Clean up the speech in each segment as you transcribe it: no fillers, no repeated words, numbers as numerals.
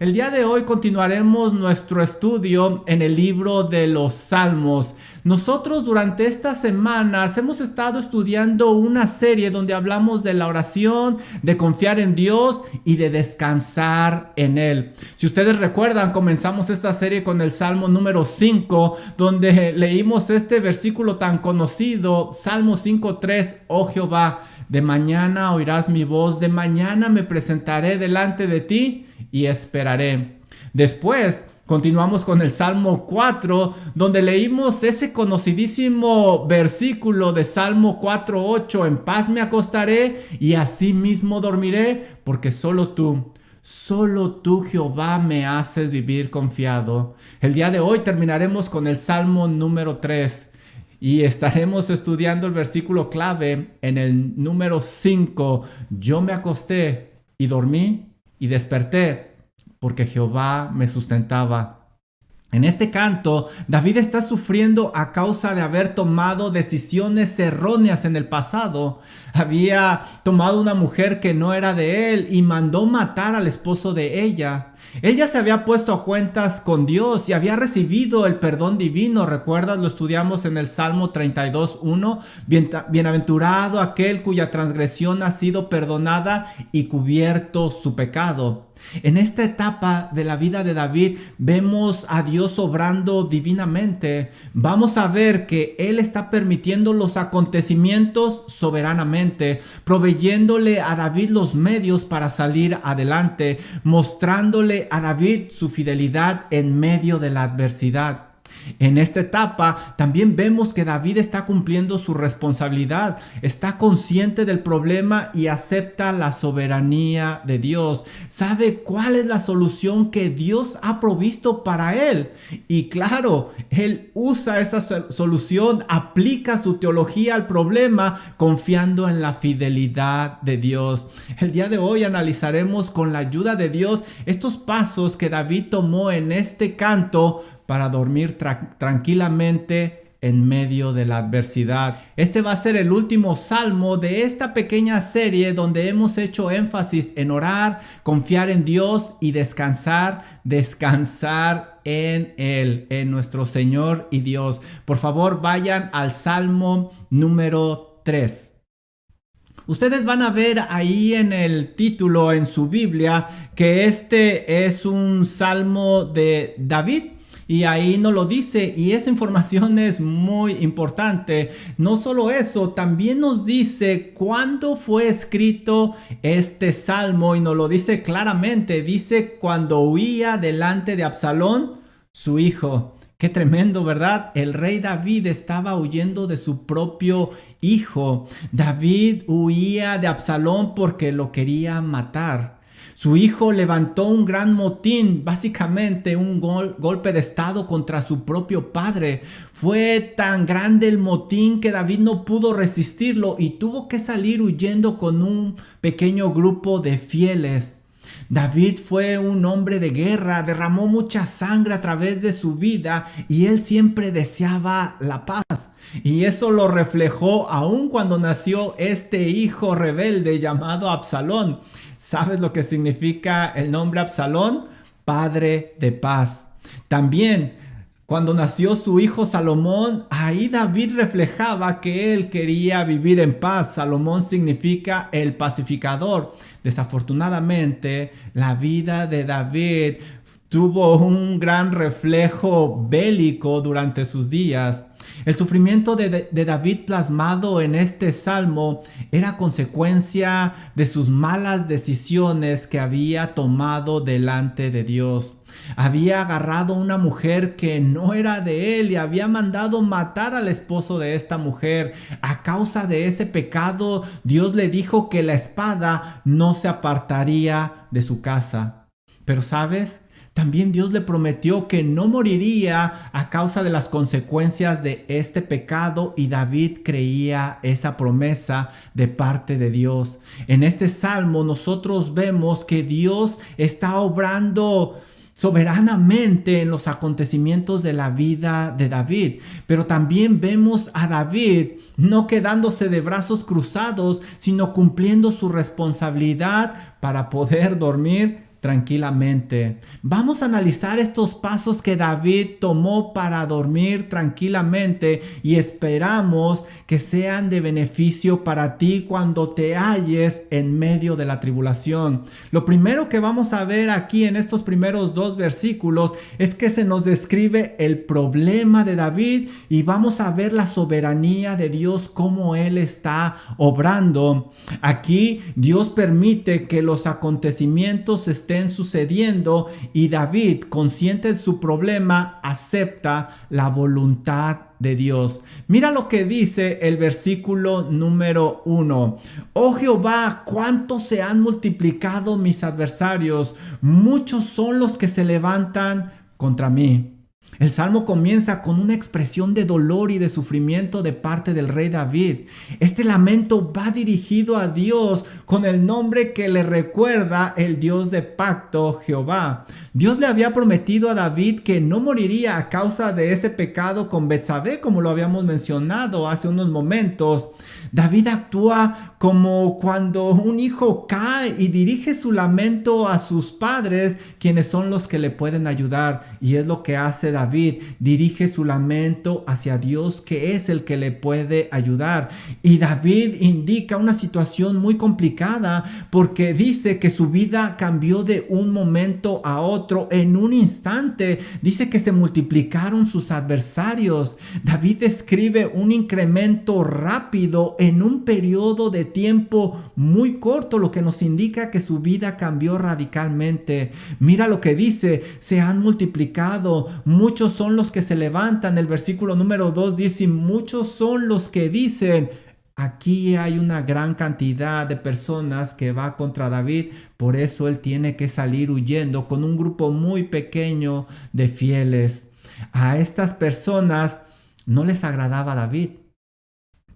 El día de hoy continuaremos nuestro estudio en el libro de los Salmos. Nosotros durante estas semanas hemos estado estudiando una serie donde hablamos de la oración, de confiar en Dios y de descansar en Él. Si ustedes recuerdan, comenzamos esta serie con el Salmo número 5, donde leímos este versículo tan conocido, Salmo 5:3, oh Jehová, de mañana oirás mi voz, de mañana me presentaré delante de ti y esperaré. Después continuamos con el Salmo 4, donde leímos ese conocidísimo versículo de Salmo 4:8, en paz me acostaré y asimismo dormiré, porque solo tú, Jehová, me haces vivir confiado. El día de hoy terminaremos con el Salmo número 3. Y estaremos estudiando el versículo clave en el número 5. Yo me acosté y dormí y desperté porque Jehová me sustentaba. En este canto, David está sufriendo a causa de haber tomado decisiones erróneas en el pasado. Había tomado una mujer que no era de él y mandó matar al esposo de ella. Él ya se había puesto a cuentas con Dios y había recibido el perdón divino. ¿Recuerdas? Lo estudiamos en el Salmo 32:1. Bienaventurado aquel cuya transgresión ha sido perdonada y cubierto su pecado. En esta etapa de la vida de David vemos a Dios obrando divinamente. Vamos a ver que Él está permitiendo los acontecimientos soberanamente, proveyéndole a David los medios para salir adelante, mostrándole a David su fidelidad en medio de la adversidad. En esta etapa también vemos que David está cumpliendo su responsabilidad, está consciente del problema y acepta la soberanía de Dios. Sabe cuál es la solución que Dios ha provisto para él. Y claro, él usa esa solución, aplica su teología al problema, confiando en la fidelidad de Dios. El día de hoy analizaremos con la ayuda de Dios estos pasos que David tomó en este canto para dormir tranquilamente en medio de la adversidad. Este va a ser el último salmo de esta pequeña serie donde hemos hecho énfasis en orar, confiar en Dios y descansar en Él, en nuestro Señor y Dios. Por favor, vayan al Salmo número 3. Ustedes van a ver ahí en el título en su Biblia que este es un salmo de David. Y ahí nos lo dice, y esa información es muy importante. No solo eso, también nos dice cuándo fue escrito este salmo, y nos lo dice claramente. Dice cuando huía delante de Absalón, su hijo. Qué tremendo, ¿verdad? El rey David estaba huyendo de su propio hijo. David huía de Absalón porque lo quería matar. Su hijo levantó un gran motín, básicamente un golpe de estado contra su propio padre. Fue tan grande el motín que David no pudo resistirlo y tuvo que salir huyendo con un pequeño grupo de fieles. David fue un hombre de guerra, derramó mucha sangre a través de su vida y él siempre deseaba la paz. Y eso lo reflejó aún cuando nació este hijo rebelde llamado Absalón. ¿Sabes lo que significa el nombre Absalón? Padre de paz. También cuando nació su hijo Salomón, ahí David reflejaba que él quería vivir en paz. Salomón significa el pacificador. Desafortunadamente, la vida de David tuvo un gran reflejo bélico durante sus días. El sufrimiento de David plasmado en este salmo era consecuencia de sus malas decisiones que había tomado delante de Dios. Había agarrado una mujer que no era de él y había mandado matar al esposo de esta mujer. A causa de ese pecado, Dios le dijo que la espada no se apartaría de su casa. Pero ¿sabes? También Dios le prometió que no moriría a causa de las consecuencias de este pecado, y David creía esa promesa de parte de Dios. En este salmo nosotros vemos que Dios está obrando soberanamente en los acontecimientos de la vida de David, pero también vemos a David no quedándose de brazos cruzados, sino cumpliendo su responsabilidad para poder dormir tranquilamente. Vamos a analizar estos pasos que David tomó para dormir tranquilamente y esperamos que sean de beneficio para ti cuando te halles en medio de la tribulación. Lo primero que vamos a ver aquí en estos primeros 2 versículos es que se nos describe el problema de David y vamos a ver la soberanía de Dios, cómo Él está obrando. Aquí Dios permite que los acontecimientos estén sucediendo y David, consciente de su problema, acepta la voluntad de Dios. Mira lo que dice el versículo número 1. Oh Jehová, cuánto se han multiplicado mis adversarios, muchos son los que se levantan contra mí. El salmo comienza con una expresión de dolor y de sufrimiento de parte del rey David. Este lamento va dirigido a Dios con el nombre que le recuerda el Dios de pacto, Jehová. Dios le había prometido a David que no moriría a causa de ese pecado con Betsabé, como lo habíamos mencionado hace unos momentos. David actúa como cuando un hijo cae y dirige su lamento a sus padres, quienes son los que le pueden ayudar. Y es lo que hace David, dirige su lamento hacia Dios, que es el que le puede ayudar. Y David indica una situación muy complicada porque dice que su vida cambió de un momento a otro en un instante. Dice que se multiplicaron sus adversarios. David describe un incremento rápido en un periodo de tiempo muy corto, lo que nos indica que su vida cambió radicalmente. Mira lo que dice: se han multiplicado, muchos son los que se levantan. El versículo número 2 dice: muchos son los que dicen. Aquí hay una gran cantidad de personas que va contra David, por eso él tiene que salir huyendo con un grupo muy pequeño de fieles. A estas personas no les agradaba David.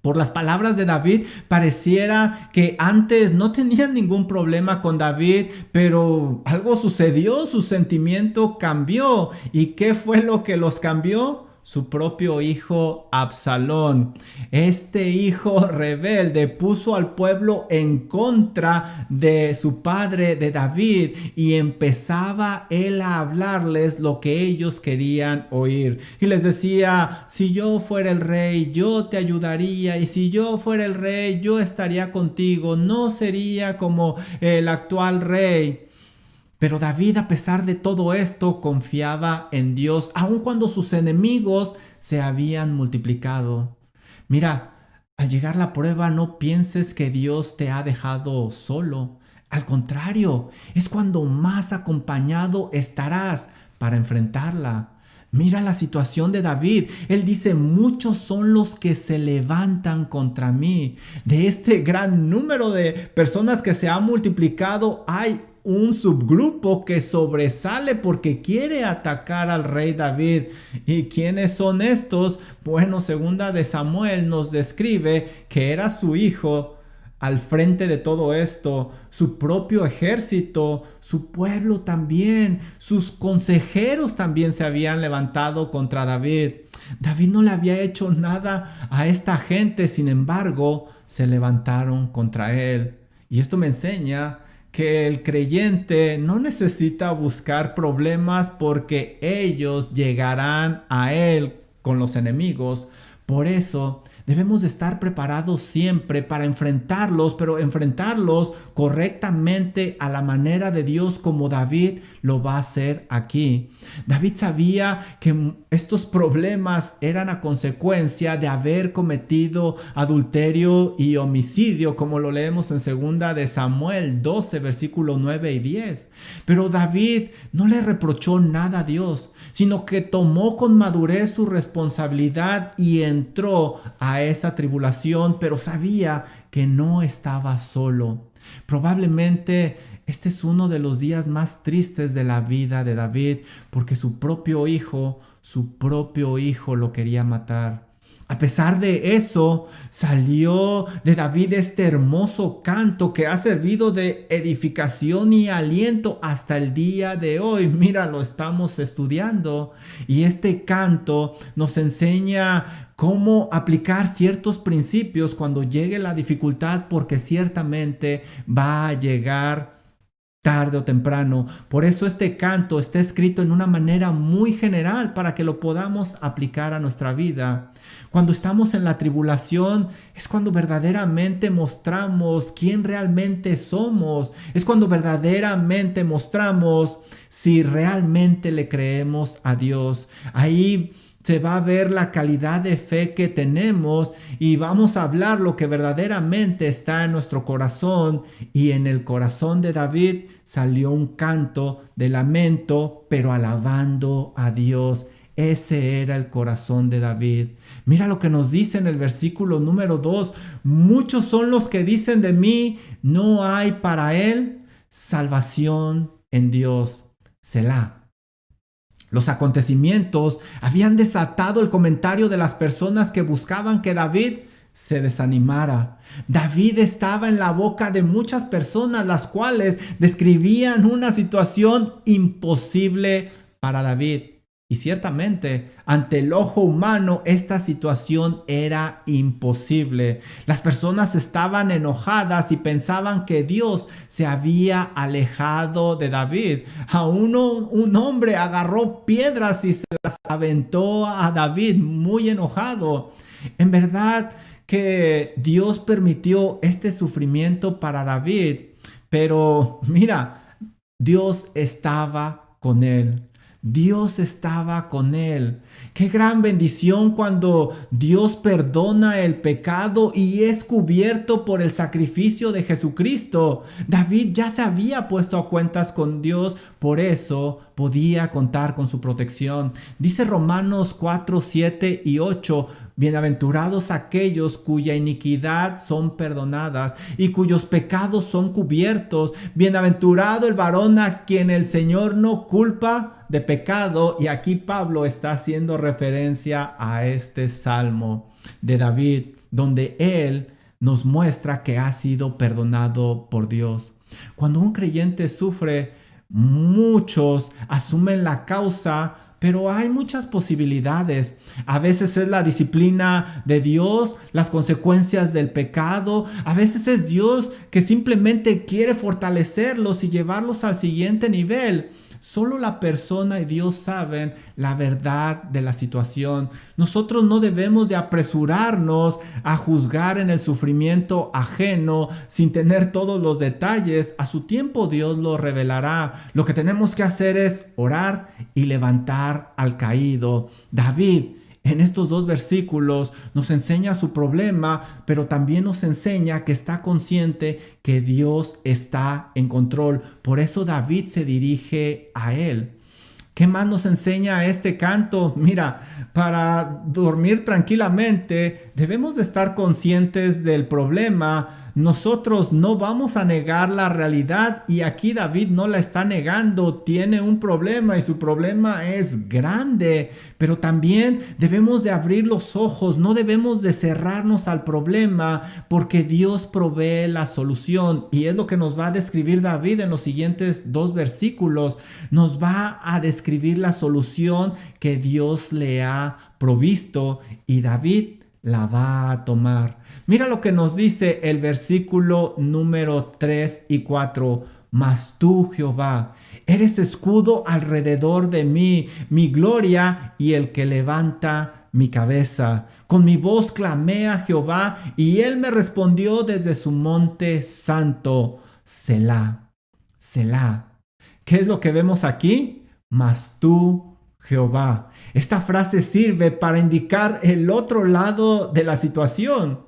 Por las palabras de David, pareciera que antes no tenían ningún problema con David, pero algo sucedió, su sentimiento cambió. ¿Y qué fue lo que los cambió? Su propio hijo Absalón. Este hijo rebelde puso al pueblo en contra de su padre, de David, y empezaba él a hablarles lo que ellos querían oír. Y les decía: si yo fuera el rey, yo te ayudaría, y si yo fuera el rey, yo estaría contigo, no sería como el actual rey. Pero David, a pesar de todo esto, confiaba en Dios, aun cuando sus enemigos se habían multiplicado. Mira, al llegar la prueba, no pienses que Dios te ha dejado solo. Al contrario, es cuando más acompañado estarás para enfrentarla. Mira la situación de David. Él dice: muchos son los que se levantan contra mí. De este gran número de personas que se han multiplicado, hay un subgrupo que sobresale porque quiere atacar al rey David. ¿Y quiénes son estos? Bueno, segunda de Samuel nos describe que era su hijo al frente de todo esto, su propio ejército, su pueblo también, sus consejeros también se habían levantado contra David. David no le había hecho nada a esta gente, sin embargo, se levantaron contra él. Y esto me enseña que el creyente no necesita buscar problemas porque ellos llegarán a él con los enemigos. Por eso debemos de estar preparados siempre para enfrentarlos, pero enfrentarlos correctamente a la manera de Dios, como David lo va a hacer aquí. David sabía que estos problemas eran a consecuencia de haber cometido adulterio y homicidio, como lo leemos en segunda de Samuel 12, versículos 9 y 10. Pero David no le reprochó nada a Dios, sino que tomó con madurez su responsabilidad y entró a esa tribulación, pero sabía que no estaba solo. Probablemente este es uno de los días más tristes de la vida de David, porque su propio hijo lo quería matar. A pesar de eso, salió de David este hermoso canto que ha servido de edificación y aliento hasta el día de hoy. Mira, lo estamos estudiando y este canto nos enseña cómo aplicar ciertos principios cuando llegue la dificultad, porque ciertamente va a llegar tarde o temprano. Por eso este canto está escrito en una manera muy general para que lo podamos aplicar a nuestra vida. Cuando estamos en la tribulación es cuando verdaderamente mostramos quién realmente somos. Es cuando verdaderamente mostramos si realmente le creemos a Dios. Ahí se va a ver la calidad de fe que tenemos y vamos a hablar lo que verdaderamente está en nuestro corazón. Y en el corazón de David salió un canto de lamento, pero alabando a Dios. Ese era el corazón de David. Mira lo que nos dice en el versículo número 2. Muchos son los que dicen de mí, no hay para él salvación en Dios. Selah. Los acontecimientos habían desatado el comentario de las personas que buscaban que David se desanimara. David estaba en la boca de muchas personas, las cuales describían una situación imposible para David. Y ciertamente, ante el ojo humano, esta situación era imposible. Las personas estaban enojadas y pensaban que Dios se había alejado de David. Un hombre agarró piedras y se las aventó a David, muy enojado. En verdad que Dios permitió este sufrimiento para David, pero mira, Dios estaba con él. Dios estaba con él. Qué gran bendición cuando Dios perdona el pecado y es cubierto por el sacrificio de Jesucristo. David ya se había puesto a cuentas con Dios, por eso podía contar con su protección. Dice Romanos 4, 7 y 8. Bienaventurados aquellos cuya iniquidad son perdonadas y cuyos pecados son cubiertos. Bienaventurado el varón a quien el Señor no culpa de pecado. Y aquí Pablo está haciendo referencia a este salmo de David, donde él nos muestra que ha sido perdonado por Dios. Cuando un creyente sufre, muchos asumen la causa, pero hay muchas posibilidades. A veces es la disciplina de Dios, las consecuencias del pecado. A veces es Dios que simplemente quiere fortalecerlos y llevarlos al siguiente nivel. Solo la persona y Dios saben la verdad de la situación. Nosotros no debemos de apresurarnos a juzgar en el sufrimiento ajeno sin tener todos los detalles. A su tiempo Dios lo revelará. Lo que tenemos que hacer es orar y levantar al caído. David, en estos dos versículos nos enseña su problema, pero también nos enseña que está consciente que Dios está en control. Por eso David se dirige a él. ¿Qué más nos enseña este canto? Mira, para dormir tranquilamente debemos de estar conscientes del problema. Nosotros no vamos a negar la realidad y aquí David no la está negando. Tiene un problema y su problema es grande, pero también debemos de abrir los ojos, no debemos de cerrarnos al problema porque Dios provee la solución y es lo que nos va a describir David en los siguientes dos versículos. Nos va a describir la solución que Dios le ha provisto y David la va a tomar. Mira lo que nos dice el versículo número 3 y 4. Mas tú, Jehová, eres escudo alrededor de mí, mi gloria y el que levanta mi cabeza. Con mi voz clamé a Jehová y él me respondió desde su monte santo. Selah, Selah. ¿Qué es lo que vemos aquí? Mas tú, Jehová. Esta frase sirve para indicar el otro lado de la situación.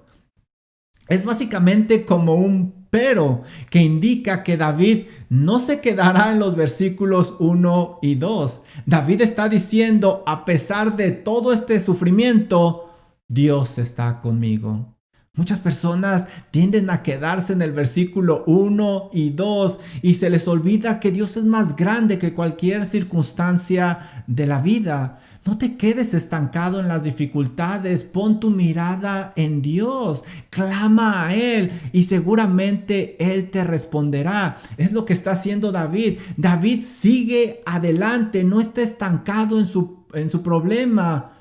Es básicamente como un pero que indica que David no se quedará en los versículos 1 y 2. David está diciendo, a pesar de todo este sufrimiento, Dios está conmigo. Muchas personas tienden a quedarse en el versículo 1 y 2 y se les olvida que Dios es más grande que cualquier circunstancia de la vida. No te quedes estancado en las dificultades, pon tu mirada en Dios, clama a Él y seguramente Él te responderá. Es lo que está haciendo David. David sigue adelante, no está estancado en su problema,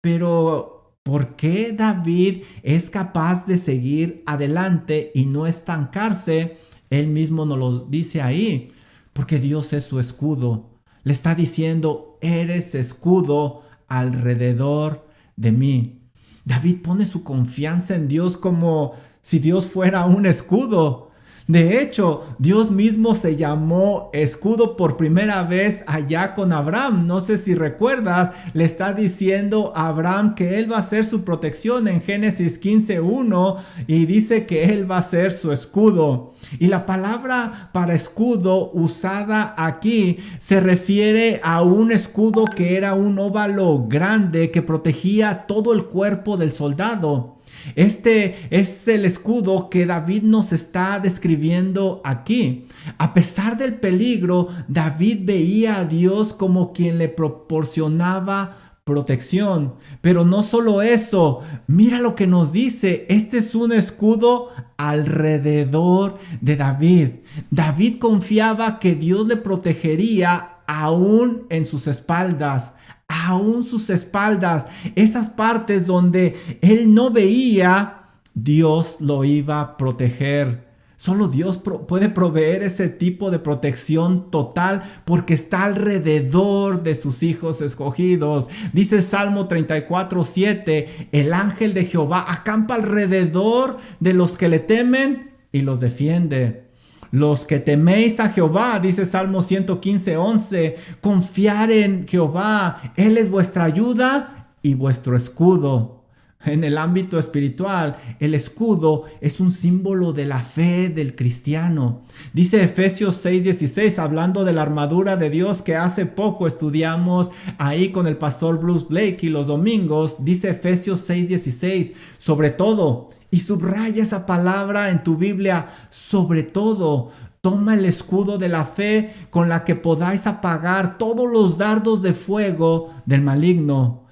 pero ¿por qué David es capaz de seguir adelante y no estancarse? Él mismo nos lo dice ahí. porque Dios es su escudo. Le está diciendo, eres escudo alrededor de mí. David pone su confianza en Dios como si Dios fuera un escudo. De hecho, Dios mismo se llamó escudo por primera vez allá con Abraham. No sé si recuerdas, le está diciendo a Abraham que él va a ser su protección en Génesis 15:1 y dice que él va a ser su escudo. Y la palabra para escudo usada aquí se refiere a un escudo que era un óvalo grande que protegía todo el cuerpo del soldado. Este es el escudo que David nos está describiendo aquí. A pesar del peligro, David veía a Dios como quien le proporcionaba protección. Pero no solo eso, mira lo que nos dice. Este es un escudo alrededor de David. David confiaba que Dios le protegería aún en sus espaldas. Aún sus espaldas, esas partes donde él no veía, Dios lo iba a proteger. Solo Dios puede proveer ese tipo de protección total porque está alrededor de sus hijos escogidos. Dice Salmo 34:7, el ángel de Jehová acampa alrededor de los que le temen y los defiende. Los que teméis a Jehová, dice Salmo 115:11, confiar en Jehová, Él es vuestra ayuda y vuestro escudo. En el ámbito espiritual, el escudo es un símbolo de la fe del cristiano. Dice Efesios 6:16, hablando de la armadura de Dios que hace poco estudiamos ahí con el pastor Bruce Blake y los domingos, dice Efesios 6:16, sobre todo, y subraya esa palabra en tu Biblia, sobre todo, toma el escudo de la fe con la que podáis apagar todos los dardos de fuego del maligno.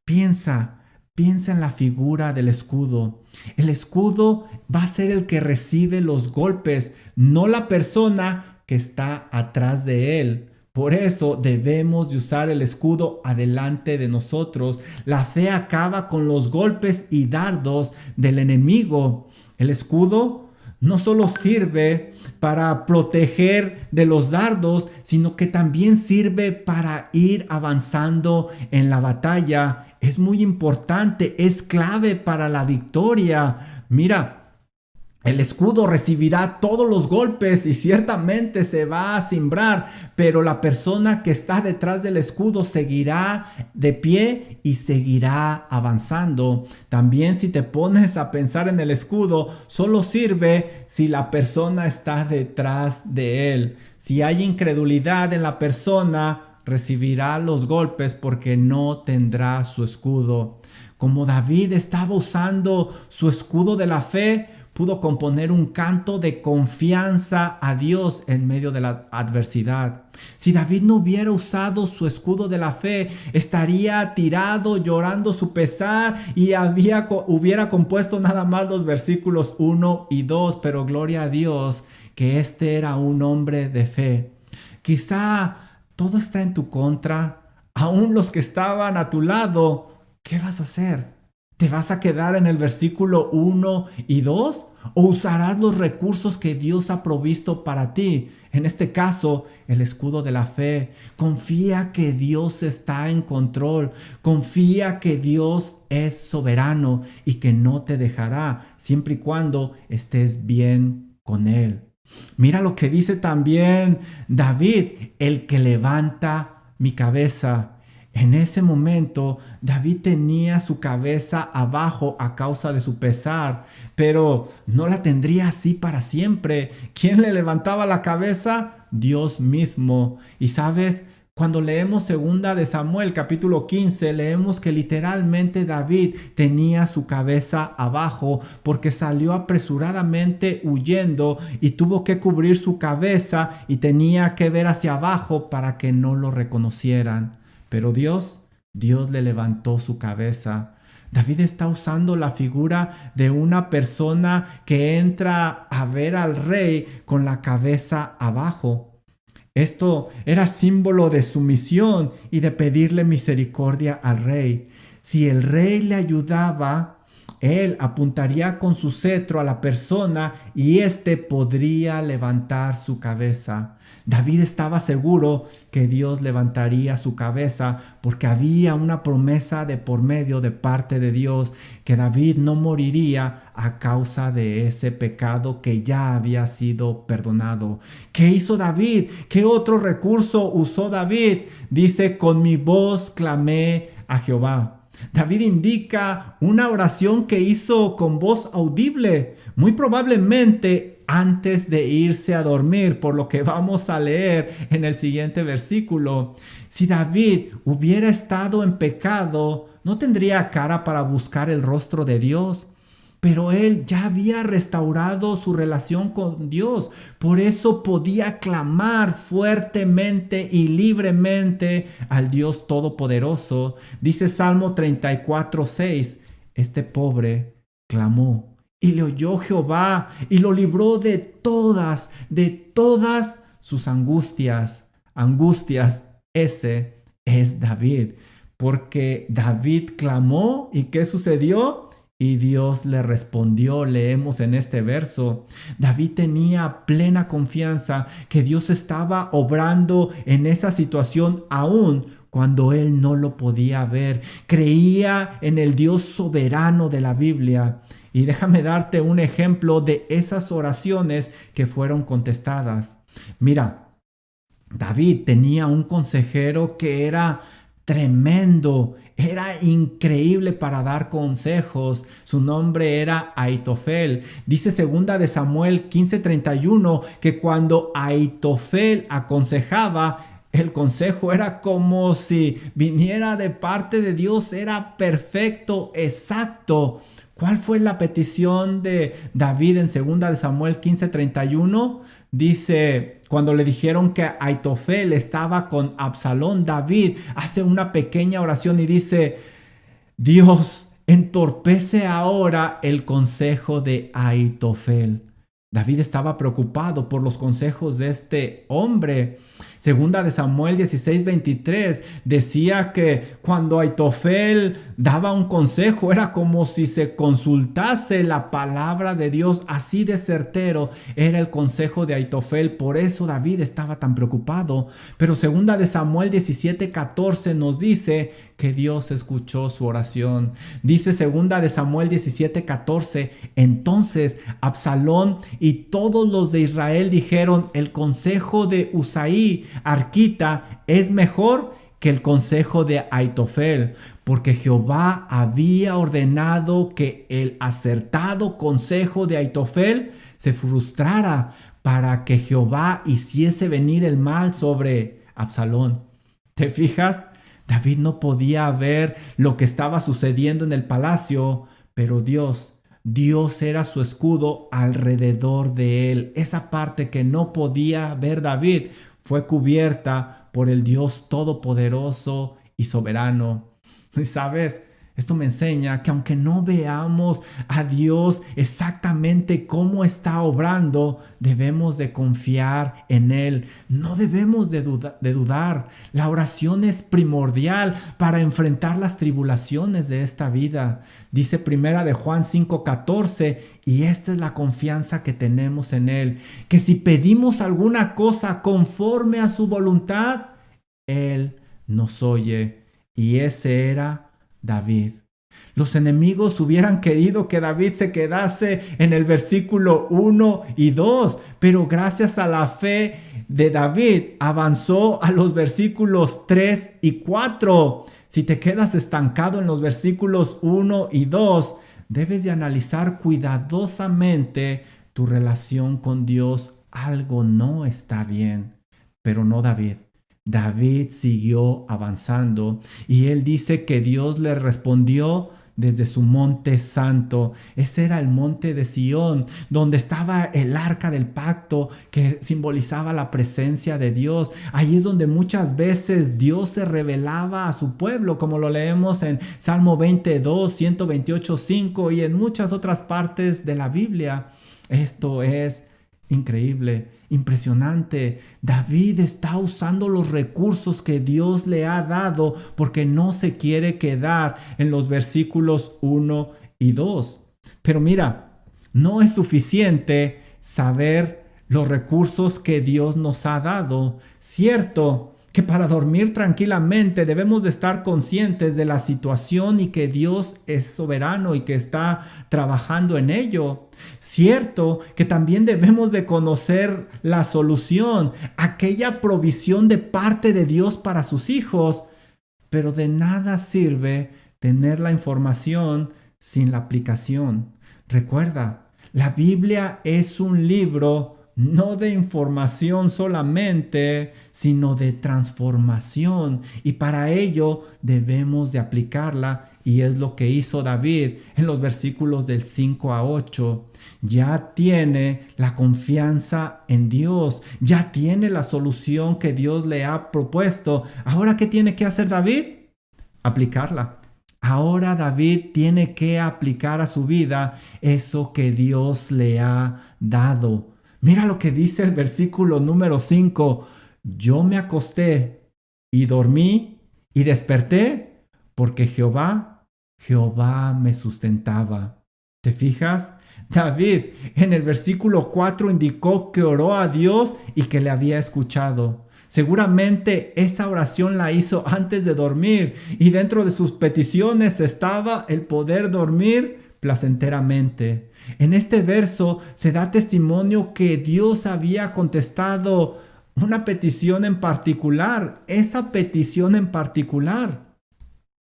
Piensa en la figura del escudo. El escudo va a ser el que recibe los golpes, no la persona que está atrás de él. Por eso debemos de usar el escudo adelante de nosotros. La fe acaba con los golpes y dardos del enemigo. El escudo no solo sirve para proteger de los dardos, sino que también sirve para ir avanzando en la batalla. Es muy importante, es clave para la victoria. Mira, el escudo recibirá todos los golpes y ciertamente se va a cimbrar, pero la persona que está detrás del escudo seguirá de pie y seguirá avanzando. También si te pones a pensar en el escudo, solo sirve si la persona está detrás de él. Si hay incredulidad en la persona, recibirá los golpes porque no tendrá su escudo. Como David estaba usando su escudo de la fe, pudo componer un canto de confianza a Dios en medio de la adversidad. Si David no hubiera usado su escudo de la fe, estaría tirado llorando su pesar y hubiera compuesto nada más los versículos 1 y 2, pero gloria a Dios que este era un hombre de fe. Quizá todo está en tu contra, aún los que estaban a tu lado. ¿Qué vas a hacer? ¿Te vas a quedar en el versículo 1 y 2? ¿O usarás los recursos que Dios ha provisto para ti? En este caso, el escudo de la fe. Confía que Dios está en control. Confía que Dios es soberano y que no te dejará siempre y cuando estés bien con Él. Mira lo que dice también David, el que levanta mi cabeza. En ese momento, David tenía su cabeza abajo a causa de su pesar, pero no la tendría así para siempre. ¿Quién le levantaba la cabeza? Dios mismo. Y sabes, cuando leemos 2 de Samuel capítulo 15, leemos que literalmente David tenía su cabeza abajo porque salió apresuradamente huyendo y tuvo que cubrir su cabeza y tenía que ver hacia abajo para que no lo reconocieran. Pero Dios le levantó su cabeza. David está usando la figura de una persona que entra a ver al rey con la cabeza abajo. Esto era símbolo de sumisión y de pedirle misericordia al rey. Si el rey le ayudaba Él apuntaría con su cetro a la persona y éste podría levantar su cabeza. David estaba seguro que Dios levantaría su cabeza porque había una promesa de por medio de parte de Dios que David no moriría a causa de ese pecado que ya había sido perdonado. ¿Qué hizo David? ¿Qué otro recurso usó David? Dice, con mi voz clamé a Jehová. David indica una oración que hizo con voz audible, muy probablemente antes de irse a dormir, por lo que vamos a leer en el siguiente versículo. Si David hubiera estado en pecado, no tendría cara para buscar el rostro de Dios. Pero él ya había restaurado su relación con Dios. Por eso podía clamar fuertemente y libremente al Dios Todopoderoso. Dice Salmo 34:6, este pobre clamó y le oyó Jehová y lo libró de todas sus angustias. Angustias, ese es David. Porque David clamó y ¿qué sucedió? Y Dios le respondió, leemos en este verso. David tenía plena confianza que Dios estaba obrando en esa situación aún cuando él no lo podía ver. Creía en el Dios soberano de la Biblia. Y déjame darte un ejemplo de esas oraciones que fueron contestadas. Mira, David tenía un consejero que era tremendo, era increíble para dar consejos. Su nombre era Aitofel. Dice 2 de Samuel 15:31 que cuando Aitofel aconsejaba, el consejo era como si viniera de parte de Dios, era perfecto, exacto. ¿Cuál fue la petición de David en 2 de Samuel 15:31? Dice, cuando le dijeron que Aitofel estaba con Absalón, David hace una pequeña oración y dice, Dios, entorpece ahora el consejo de Aitofel. David estaba preocupado por los consejos de este hombre. 2 de Samuel 16:23 decía que cuando Aitofel daba un consejo era como si se consultase la palabra de Dios, así de certero era el consejo de Aitofel. Por eso David estaba tan preocupado. Pero 2 de Samuel 17:14 nos dice que Dios escuchó su oración. Dice 2 de Samuel 17:14, entonces Absalón y todos los de Israel dijeron, el consejo de Usaí, arquita, es mejor que el consejo de Aitofel, porque Jehová había ordenado que el acertado consejo de Aitofel se frustrara para que Jehová hiciese venir el mal sobre Absalón. ¿Te fijas? David no podía ver lo que estaba sucediendo en el palacio, pero Dios era su escudo alrededor de él. Esa parte que no podía ver David fue cubierta por el Dios todopoderoso y soberano. ¿Sabes? Esto me enseña que aunque no veamos a Dios exactamente cómo está obrando, debemos de confiar en Él. No debemos de dudar. La oración es primordial para enfrentar las tribulaciones de esta vida. Dice 1 de Juan 5:14, y esta es la confianza que tenemos en Él, que si pedimos alguna cosa conforme a su voluntad, Él nos oye. Y ese era David. Los enemigos hubieran querido que David se quedase en el versículo 1 y 2, pero gracias a la fe de David avanzó a los versículos 3 y 4. Si te quedas estancado en los versículos 1 y 2, debes de analizar cuidadosamente tu relación con Dios. Algo no está bien, pero no David. David siguió avanzando y él dice que Dios le respondió desde su monte santo. Ese era el monte de Sión, donde estaba el arca del pacto que simbolizaba la presencia de Dios. Ahí es donde muchas veces Dios se revelaba a su pueblo, como lo leemos en Salmo 22, 128:5 y en muchas otras partes de la Biblia. Esto es increíble, impresionante. David está usando los recursos que Dios le ha dado porque no se quiere quedar en los versículos 1 y 2. Pero mira, no es suficiente saber los recursos que Dios nos ha dado. Cierto que para dormir tranquilamente debemos de estar conscientes de la situación y que Dios es soberano y que está trabajando en ello. Cierto que también debemos de conocer la solución, aquella provisión de parte de Dios para sus hijos, pero de nada sirve tener la información sin la aplicación. Recuerda, la Biblia es un libro no de información solamente, sino de transformación. Y para ello debemos de aplicarla. Y es lo que hizo David en los versículos del 5 a 8. Ya tiene la confianza en Dios. Ya tiene la solución que Dios le ha propuesto. Ahora, ¿qué tiene que hacer David? Aplicarla. Ahora David tiene que aplicar a su vida eso que Dios le ha dado. Mira lo que dice el versículo número 5. Yo me acosté y dormí y desperté porque Jehová me sustentaba. ¿Te fijas? David en el versículo 4 indicó que oró a Dios y que le había escuchado. Seguramente esa oración la hizo antes de dormir y dentro de sus peticiones estaba el poder dormir placenteramente. En este verso se da testimonio que Dios había contestado una petición en particular. Esa petición en particular.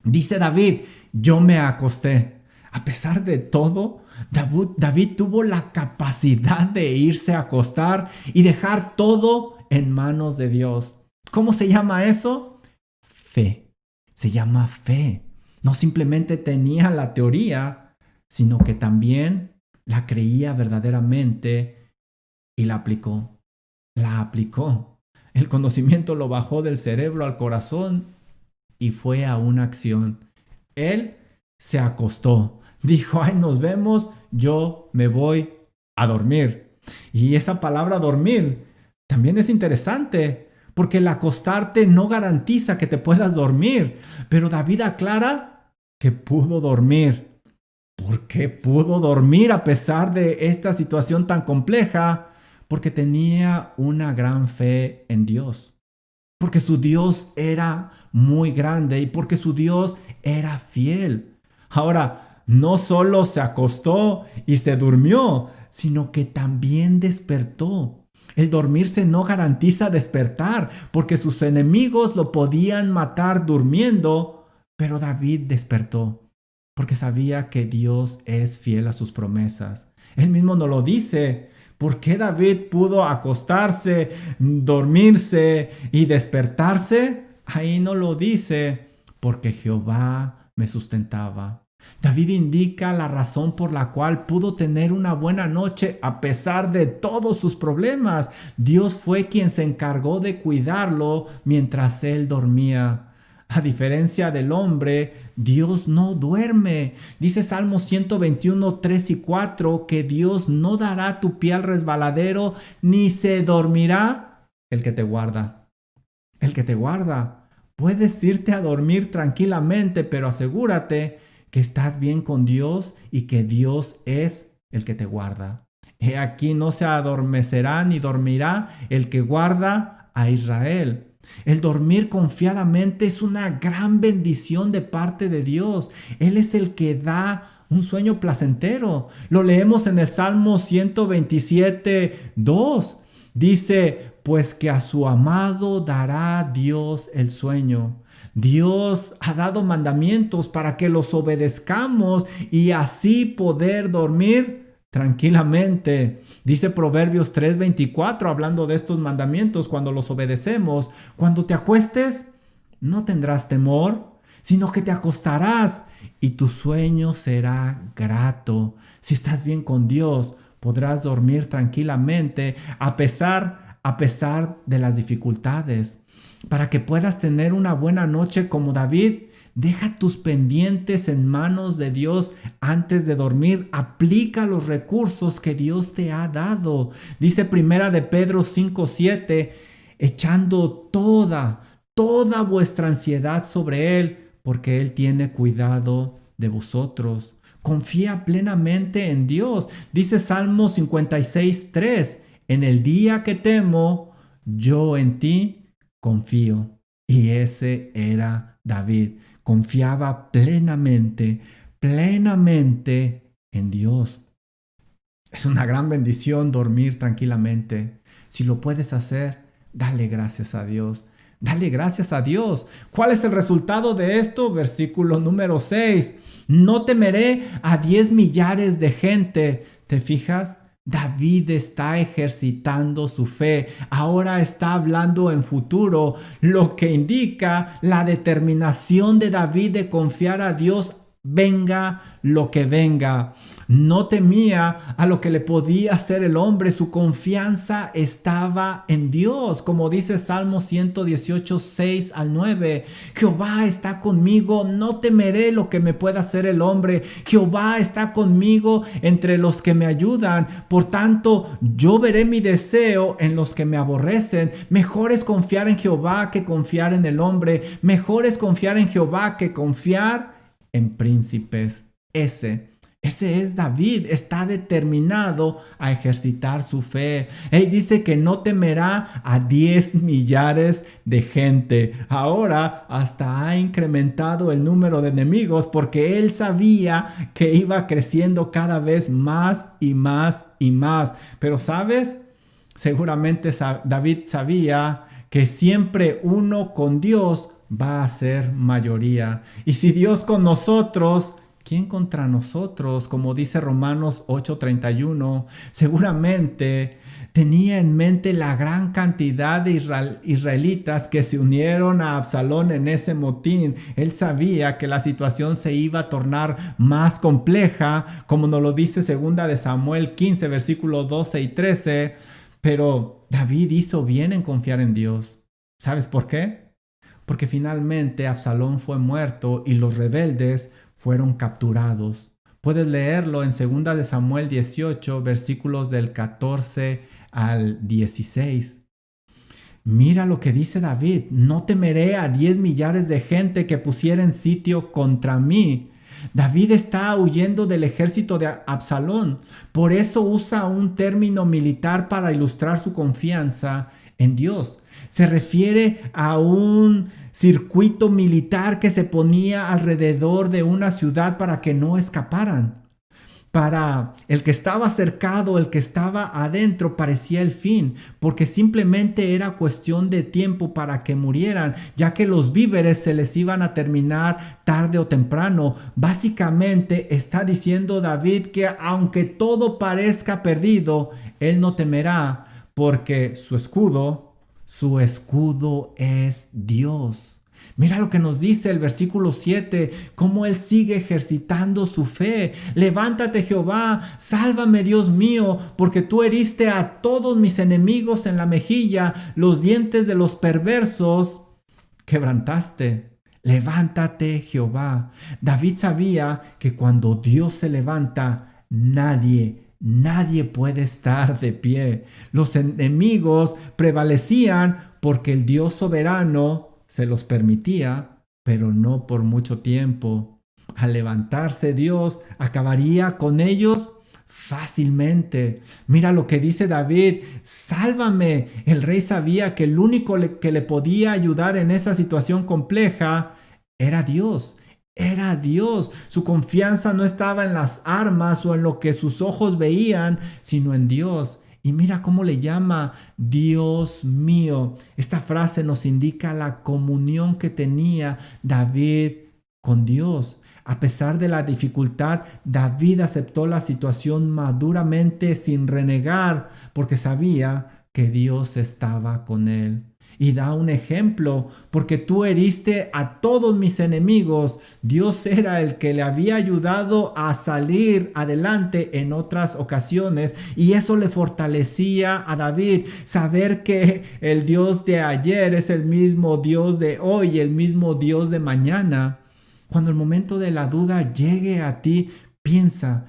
Dice David, yo me acosté. A pesar de todo, David tuvo la capacidad de irse a acostar y dejar todo en manos de Dios. ¿Cómo se llama eso? Fe. Se llama fe. No simplemente tenía la teoría, sino que también la creía verdaderamente y la aplicó. La aplicó. El conocimiento lo bajó del cerebro al corazón y fue a una acción. Él se acostó. Dijo, ay, nos vemos, yo me voy a dormir. Y esa palabra dormir también es interesante, porque el acostarte no garantiza que te puedas dormir. Pero David aclara que pudo dormir. ¿Por qué pudo dormir a pesar de esta situación tan compleja? Porque tenía una gran fe en Dios. Porque su Dios era muy grande y porque su Dios era fiel. Ahora, no solo se acostó y se durmió, sino que también despertó. El dormirse no garantiza despertar, porque sus enemigos lo podían matar durmiendo, pero David despertó, porque sabía que Dios es fiel a sus promesas. Él mismo nos lo dice. ¿Por qué David pudo acostarse, dormirse y despertarse? Ahí no lo dice, porque Jehová me sustentaba. David indica la razón por la cual pudo tener una buena noche a pesar de todos sus problemas. Dios fue quien se encargó de cuidarlo mientras él dormía. A diferencia del hombre, Dios no duerme. Dice Salmo 121, 3 y 4 que Dios no dará tu pie al resbaladero, ni se dormirá el que te guarda. El que te guarda. Puedes irte a dormir tranquilamente, pero asegúrate que estás bien con Dios y que Dios es el que te guarda. He aquí no se adormecerá ni dormirá el que guarda a Israel. El dormir confiadamente es una gran bendición de parte de Dios. Él es el que da un sueño placentero. Lo leemos en el Salmo 127, 2. Dice, pues que a su amado dará Dios el sueño. Dios ha dado mandamientos para que los obedezcamos y así poder dormir tranquilamente. Dice Proverbios 3:24, hablando de estos mandamientos, cuando los obedecemos, cuando te acuestes, no tendrás temor, sino que te acostarás y tu sueño será grato. Si estás bien con Dios, podrás dormir tranquilamente a pesar de las dificultades. Para que puedas tener una buena noche como David, deja tus pendientes en manos de Dios antes de dormir. Aplica los recursos que Dios te ha dado. Dice Primera de Pedro 5:7, echando toda vuestra ansiedad sobre Él, porque Él tiene cuidado de vosotros. Confía plenamente en Dios. Dice Salmo 56:3, en el día que temo, yo en ti confío. Y ese era David. Confiaba plenamente en Dios. Es una gran bendición dormir tranquilamente. Si lo puedes hacer, dale gracias a Dios. Dale gracias a Dios. ¿Cuál es el resultado de esto? Versículo número 6. No temeré a 10 millares de gente. ¿Te fijas? David está ejercitando su fe. Ahora está hablando en futuro, lo que indica la determinación de David de confiar a Dios, venga lo que venga. No temía a lo que le podía hacer el hombre. Su confianza estaba en Dios. Como dice Salmo 118, 6 al 9. Jehová está conmigo, no temeré lo que me pueda hacer el hombre. Jehová está conmigo entre los que me ayudan. Por tanto, yo veré mi deseo en los que me aborrecen. Mejor es confiar en Jehová que confiar en el hombre. Mejor es confiar en Jehová que confiar en príncipes. Ese es David, está determinado a ejercitar su fe. Él dice que no temerá a 10 millares de gente. Ahora hasta ha incrementado el número de enemigos porque él sabía que iba creciendo cada vez más y más y más. Pero ¿sabes? Seguramente David sabía que siempre uno con Dios va a ser mayoría. Y si Dios con nosotros, ¿quién contra nosotros? Como dice Romanos 8:31, seguramente tenía en mente la gran cantidad de israelitas que se unieron a Absalón en ese motín. Él sabía que la situación se iba a tornar más compleja, como nos lo dice 2 de Samuel 15, versículos 12 y 13. Pero David hizo bien en confiar en Dios. ¿Sabes por qué? Porque finalmente Absalón fue muerto y los rebeldes fueron capturados. Puedes leerlo en 2 de Samuel 18, versículos del 14 al 16. Mira lo que dice David: no temeré a 10 millares de gente que pusieren sitio contra mí. David está huyendo del ejército de Absalón. Por eso usa un término militar para ilustrar su confianza en Dios. Se refiere a un circuito militar que se ponía alrededor de una ciudad para que no escaparan. Para el que estaba cercado, el que estaba adentro, parecía el fin, porque simplemente era cuestión de tiempo para que murieran, ya que los víveres se les iban a terminar tarde o temprano. Básicamente está diciendo David que aunque todo parezca perdido, él no temerá, porque su escudo es Dios. Mira lo que nos dice el versículo 7, cómo él sigue ejercitando su fe. Levántate, Jehová, sálvame, Dios mío, porque tú heriste a todos mis enemigos en la mejilla, los dientes de los perversos quebrantaste. Levántate, Jehová. David sabía que cuando Dios se levanta, nadie puede estar de pie. Los enemigos prevalecían porque el Dios soberano se los permitía, pero no por mucho tiempo. Al levantarse Dios, acabaría con ellos fácilmente. Mira lo que dice David: sálvame. El rey sabía que el único que le podía ayudar en esa situación compleja era Dios. Era Dios. Su confianza no estaba en las armas o en lo que sus ojos veían, sino en Dios. Y mira cómo le llama Dios mío. Esta frase nos indica la comunión que tenía David con Dios. A pesar de la dificultad, David aceptó la situación maduramente sin renegar, porque sabía que Dios estaba con él. Y da un ejemplo: porque tú heriste a todos mis enemigos. Dios era el que le había ayudado a salir adelante en otras ocasiones, y eso le fortalecía a David, saber que el Dios de ayer es el mismo Dios de hoy, el mismo Dios de mañana. Cuando el momento de la duda llegue a ti, piensa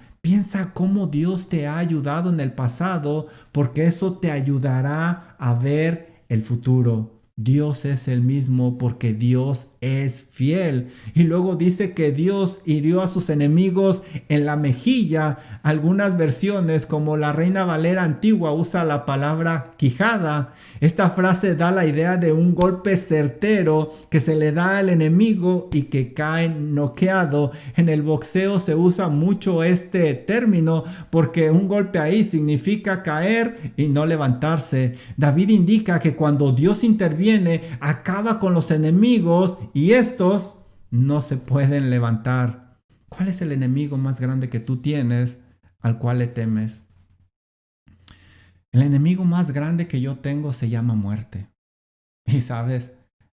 cómo Dios te ha ayudado en el pasado, porque eso te ayudará a ver el futuro. Dios es el mismo porque Dios es fiel. Y luego dice que Dios hirió a sus enemigos en la mejilla. Algunas versiones, como la Reina Valera antigua, usa la palabra quijada. Esta frase da la idea de un golpe certero que se le da al enemigo y que cae noqueado. En el boxeo se usa mucho este término porque un golpe ahí significa caer y no levantarse. David indica que cuando Dios interviene, acaba con los enemigos y estos no se pueden levantar. ¿Cuál es el enemigo más grande que tú tienes al cual le temes? El enemigo más grande que yo tengo se llama muerte. Y sabes,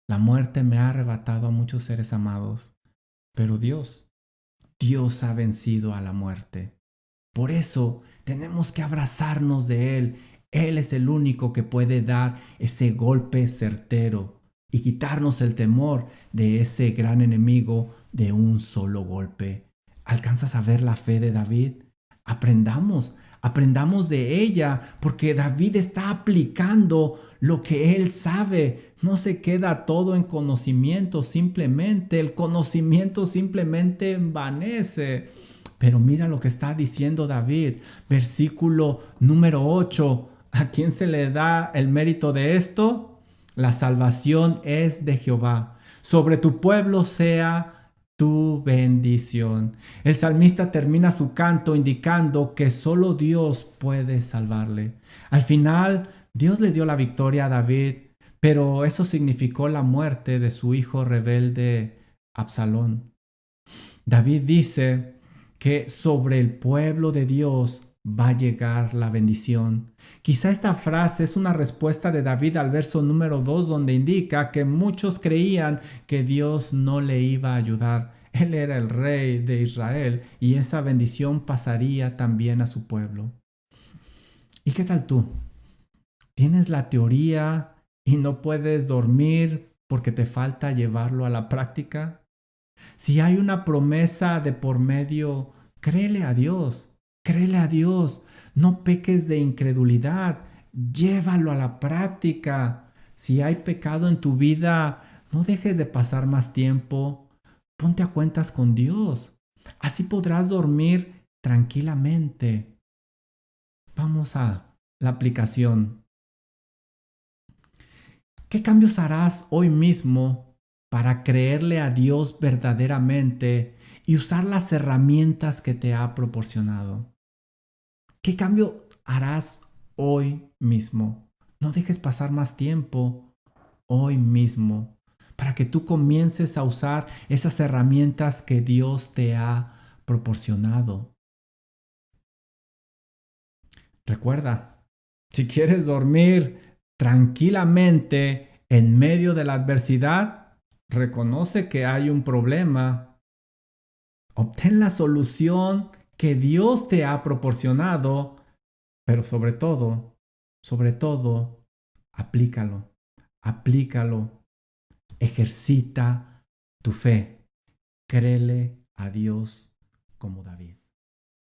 la muerte me ha arrebatado a muchos seres amados, pero Dios ha vencido a la muerte. Por eso tenemos que abrazarnos de Él. Él es el único que puede dar ese golpe certero y quitarnos el temor de ese gran enemigo de un solo golpe. ¿Alcanzas a ver la fe de David? Aprendamos de ella, porque David está aplicando lo que él sabe. No se queda todo en conocimiento, simplemente el conocimiento simplemente envanece. Pero mira lo que está diciendo David, versículo número 8. ¿A quién se le da el mérito de esto? La salvación es de Jehová. Sobre tu pueblo sea tu bendición. El salmista termina su canto indicando que solo Dios puede salvarle. Al final, Dios le dio la victoria a David, pero eso significó la muerte de su hijo rebelde Absalón. David dice que sobre el pueblo de Dios va a llegar la bendición. Quizá esta frase es una respuesta de David al verso número 2, donde indica que muchos creían que Dios no le iba a ayudar. Él era el rey de Israel y esa bendición pasaría también a su pueblo. ¿Y qué tal tú? ¿Tienes la teoría y no puedes dormir porque te falta llevarlo a la práctica? Si hay una promesa de por medio, créele a Dios, créele a Dios. No peques de incredulidad, llévalo a la práctica. Si hay pecado en tu vida, no dejes de pasar más tiempo. Ponte a cuentas con Dios. Así podrás dormir tranquilamente. Vamos a la aplicación. ¿Qué cambios harás hoy mismo para creerle a Dios verdaderamente y usar las herramientas que te ha proporcionado? ¿Qué cambio harás hoy mismo? No dejes pasar más tiempo hoy mismo para que tú comiences a usar esas herramientas que Dios te ha proporcionado. Recuerda, si quieres dormir tranquilamente en medio de la adversidad, reconoce que hay un problema. Obtén la solución que Dios te ha proporcionado, pero sobre todo, aplícalo, ejercita tu fe, créele a Dios como David.